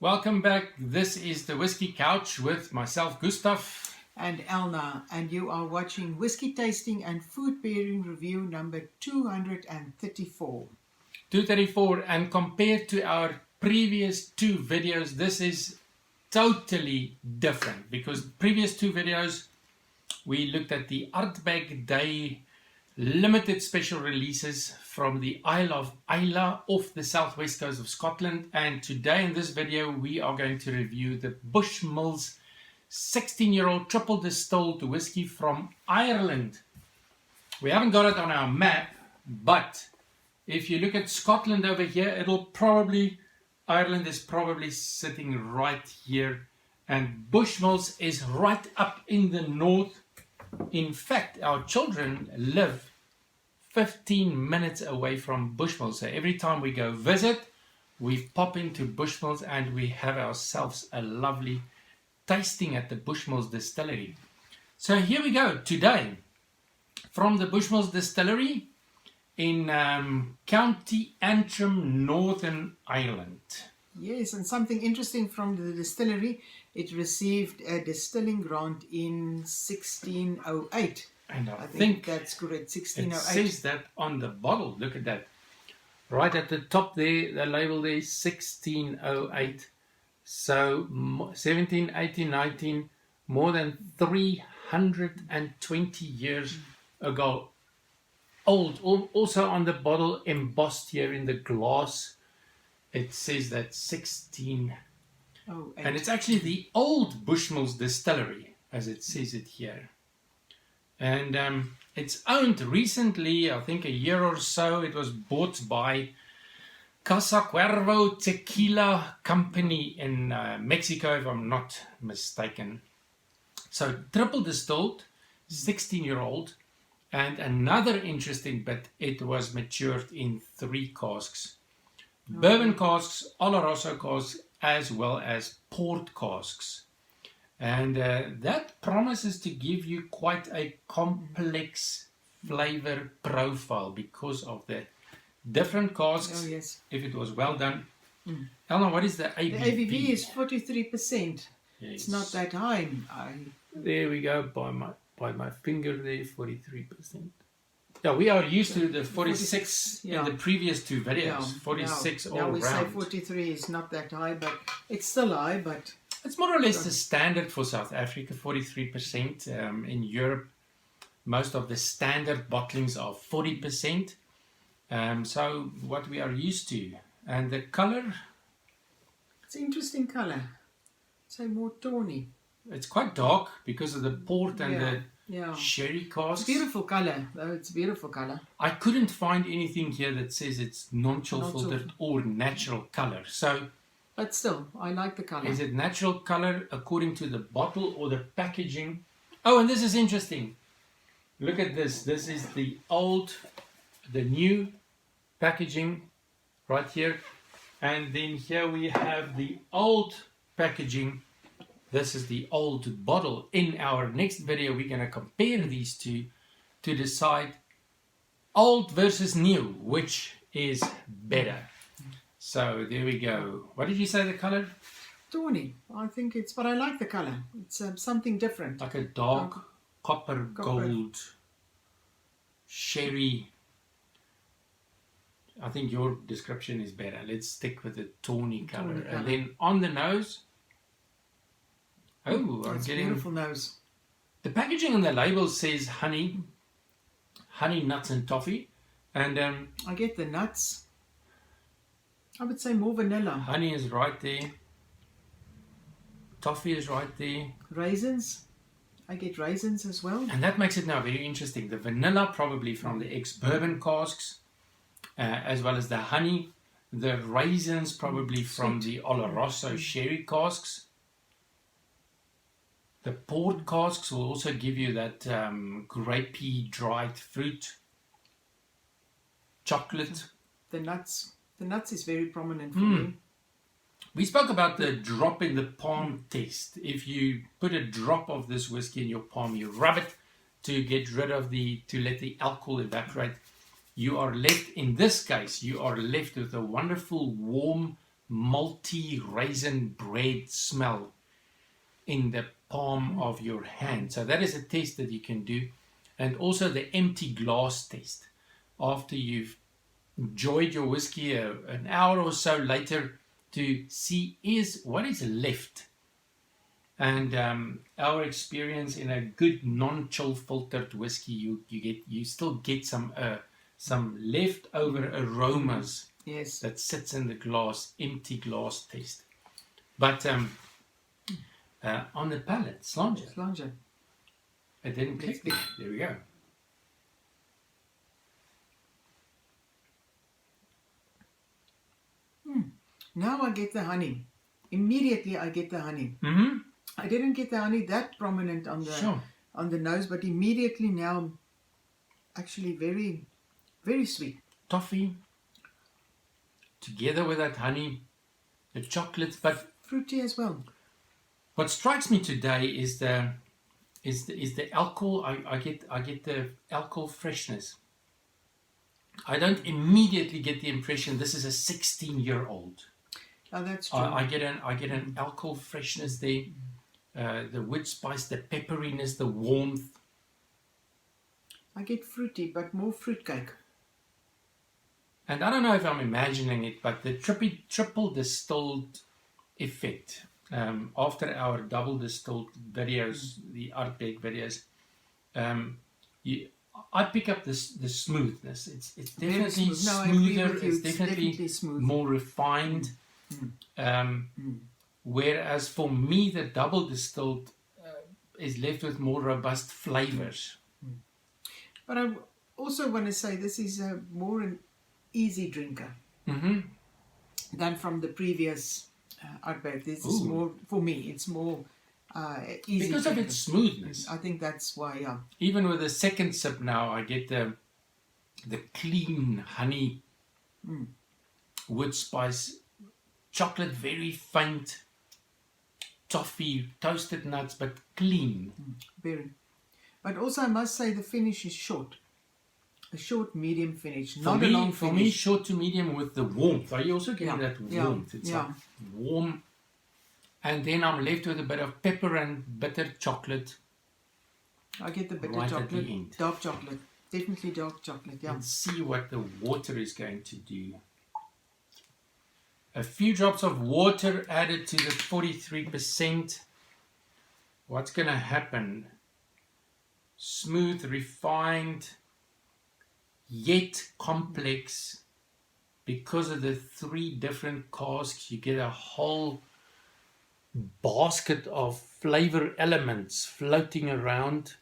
Welcome back. This is the Whiskey Couch with myself, GUSTAV. And ELNA, and you are watching Whiskey Tasting and Food Pairing Review number 234. 234, and compared to our previous two videos, this is totally different because previous two videos we looked at the Artbag Day limited special releases from the Isle of Islay off the southwest coast of Scotland, and today in this video we are going to review the Bushmills 16-year-old triple distilled whiskey from Ireland. We haven't got it on our map, but if you look at Scotland over here, Ireland is probably sitting right here, and Bushmills is right up in the north. In fact, our children live 15 minutes away from Bushmills, so every time we go visit, we pop into Bushmills and we have ourselves a lovely tasting at the Bushmills distillery. So here we go today from the Bushmills distillery in County Antrim, Northern Ireland. Yes, and something interesting from the distillery, it received a distilling grant in 1608. And I think that's correct, 1608. It says that on the bottle. Look at that. Right at the top there, the label there is 1608. So 17, 18, 19, more than 320 years ago. Old. Also on the bottle, embossed here in the glass, it says that 1608. And it's actually the old Bushmills distillery, as it says it here. And it's owned recently, I think a year or so. It was bought by Casa, Cuervo, Tequila company in Mexico, if I'm not mistaken. So triple distilled, 16-year-old. And another interesting bit, it was matured in 3 casks. Bourbon casks, Oloroso casks, as well as port casks. And that promises to give you quite a complex flavor profile because of the different casks. Oh, yes. If it was well done. Elna, what is the ABV? The ABV is 43%. Yes. It's not that high. There we go, by my finger there, 43%. Yeah, we are used to the 46 in the previous two videos. 46 all now we round. say 43 is not that high, but it's still high, but it's more or less the standard for South Africa, 43%. In Europe, most of the standard bottlings are 40%. So what we are used to. And the color? It's an interesting color. Say more tawny. It's quite dark because of the port and the sherry casks. It's beautiful color, though. It's beautiful color. I couldn't find anything here that says it's non-chill filtered or natural color. So, but still, I like the color. Is it natural color according to the bottle or the packaging? Oh, and this is interesting. Look at this. This is the new packaging right here. And then here we have the old packaging. This is the old bottle. In our next video, we're going to compare these two to decide old versus new, which is better. So there we go. What did you say the color? Tawny. I think it's, but I like the color. It's something different. Like a dark copper gold sherry. I think your description is better. Let's stick with the tawny color. And then on the nose. Oh, I'm getting beautiful nose. The packaging on the label says honey, nuts, and toffee, and I get the nuts. I would say more vanilla. Honey is right there. Toffee is right there. Raisins. I get raisins as well. And that makes it now very interesting. The vanilla probably from the ex-bourbon casks, as well as the honey. The raisins probably from the Oloroso sherry casks. The port casks will also give you that grapey, dried fruit, chocolate. The nuts is very prominent for me. We spoke about the drop in the palm test. If you put a drop of this whiskey in your palm, you rub it to get rid of to let the alcohol evaporate. You are left, in this case, you are left with a wonderful, warm, malty raisin bread smell in the palm of your hand. So that is a test that you can do. And also the empty glass test. After you've enjoyed your whiskey an hour or so later, to see what is left. And our experience in a good non-chill filtered whiskey, you still get some leftover aromas. Yes. That sits in the glass, empty glass test. But on the palate, Slanger. It didn't click there. There we go. Now I get the honey. Immediately I get the honey. Mm-hmm. I didn't get the honey that prominent on the nose, but immediately now, actually very, very sweet. Toffee, together with that honey, the chocolate, but fruity as well. What strikes me today is the alcohol. I get the alcohol freshness. I don't immediately get the impression this is a 16-year-old. Oh, that's true. I get an alcohol freshness there, the wood spice, the pepperiness, the warmth. I get fruity, but more fruitcake. And I don't know if I'm imagining it, but the triple distilled effect. After our double distilled videos, the Artbeck videos, I pick up the smoothness. It's definitely smoother. It's definitely smooth. More refined. Whereas for me, the double distilled is left with more robust flavors. But I also want to say this is more an easy drinker than from the previous Artbeck. This is more, for me, it's more easy. Because of its smoothness. I think that's why, yeah. Even with the second sip now, I get the clean honey, wood spice, chocolate very faint, toffee, toasted nuts, but clean. Very. But also I must say the finish is short. A short, medium finish, not a long finish. For me, short to medium with the warmth. Are you also getting that warmth? It's like warm. And then I'm left with a bit of pepper and bitter chocolate. I get the bitter right chocolate, at the end. dark chocolate. Definitely dark chocolate, yeah. Let's see what the water is going to do. A few drops of water added to the 43%. What's going to happen? Smooth, refined, yet complex. Because of the 3 different casks, you get a whole basket of flavor elements floating around.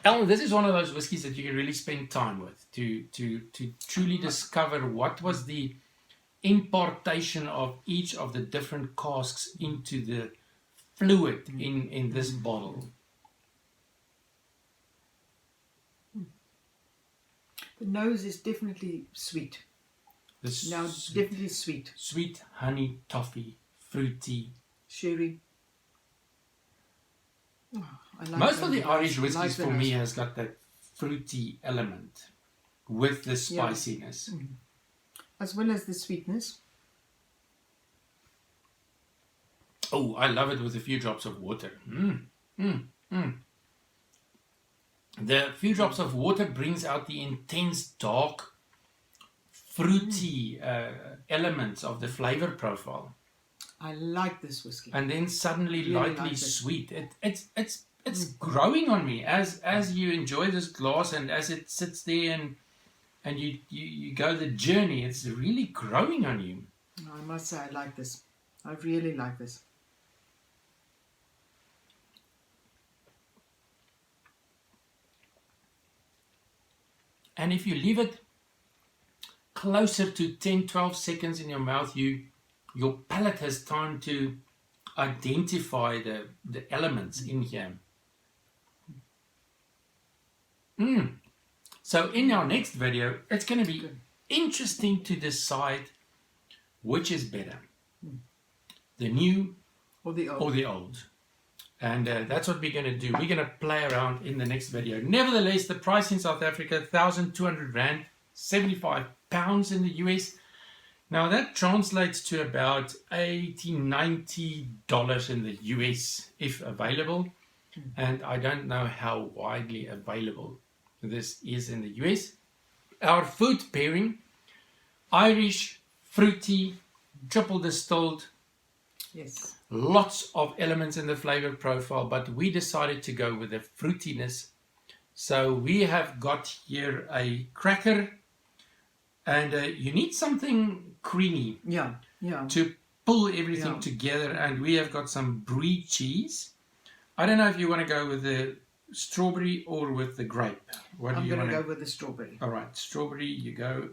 ELNA, this is one of those whiskies that you can really spend time with to truly discover what was the impartation of each of the different casks into the fluid in this bottle. The nose is definitely sweet. Definitely sweet. Sweet, honey, toffee, fruity. Sherry. Oh, most of the Irish whiskies for me has got that fruity element with the spiciness. Yeah. As well as the sweetness. Oh, I love it with a few drops of water. The few drops of water brings out the intense, dark, fruity elements of the flavor profile. I like this whiskey. And then suddenly lightly sweet. It's growing on me as you enjoy this glass and as it sits there and you go the journey. It's really growing on you. I must say I like this. I really like this. And if you leave it closer to 10-12 seconds in your mouth, your palate has time to identify the elements in here. So in our next video, it's going to be interesting to decide which is better, the new or the old. And that's what we're going to do. We're going to play around in the next video. Nevertheless, the price in South Africa, 1,200 Rand, 75 pounds in the US. Now that translates to about $80–90 in the US if available, and I don't know how widely available this is in the US. Our food pairing, Irish, fruity, triple distilled, Yes. lots of elements in the flavor profile, but we decided to go with the fruitiness. So we have got here a cracker, and you need something creamy Yeah. to pull everything together, and we have got some brie cheese. I don't know if you want to go with the strawberry or with the grape. What do I'm you going want to go with the strawberry. All right, strawberry you go.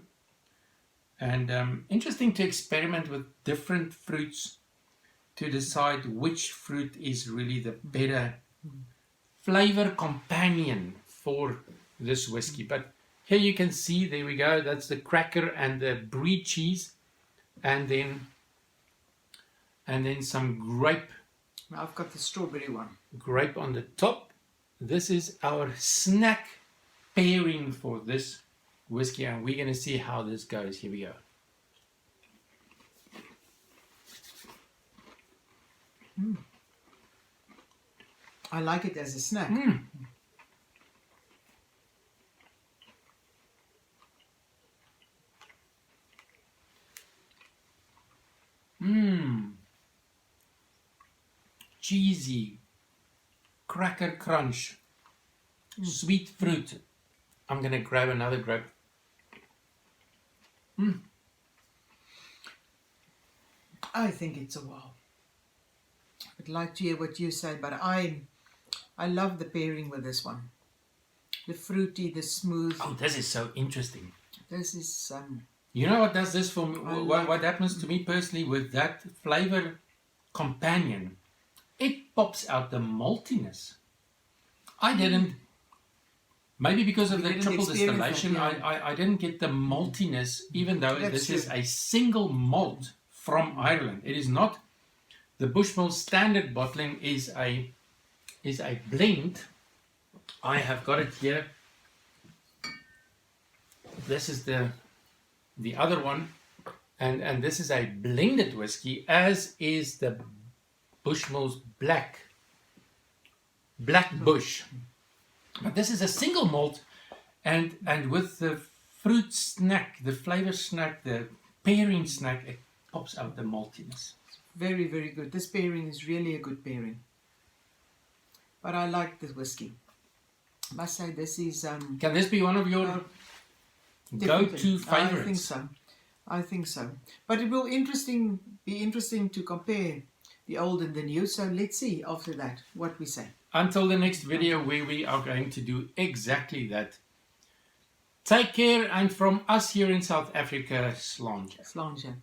And interesting to experiment with different fruits to decide which fruit is really the better flavor companion for this whiskey. But here you can see, there we go, that's the cracker and the brie cheese, and then some grape I've got the strawberry one. on the top. This is our snack pairing for this whiskey, and we're going to see how this goes. Here we go. I like it as a snack. Cheesy, cracker crunch, sweet fruit. I'm going to grab another grape. I think it's a wow. I'd like to hear what you say, but I love the pairing with this one. The fruity, the smooth. Oh, this is so interesting. This is You know what does this for me? What happens to me personally with that flavor companion? It pops out the maltiness. I didn't. Maybe because of the triple distillation, I didn't get the maltiness, even though this is a single malt from Ireland. It is not. The Bushmills standard bottling is a blend. I have got it here. This is the other one, and this is a blended whiskey, as is the Bushmills Black Bush. But this is a single malt, and with the fruit snack, the flavor snack, the pairing snack, it pops out the maltiness. very, very good. This pairing is really a good pairing. But I like this whiskey. I must say this is... Can this be one of your go-to favorites? I think so. But it will be interesting to compare the old and the new. So let's see after that what we say. Until the next video, where we are going to do exactly that. Take care, and from us here in South Africa, Slàinte. Slàinte.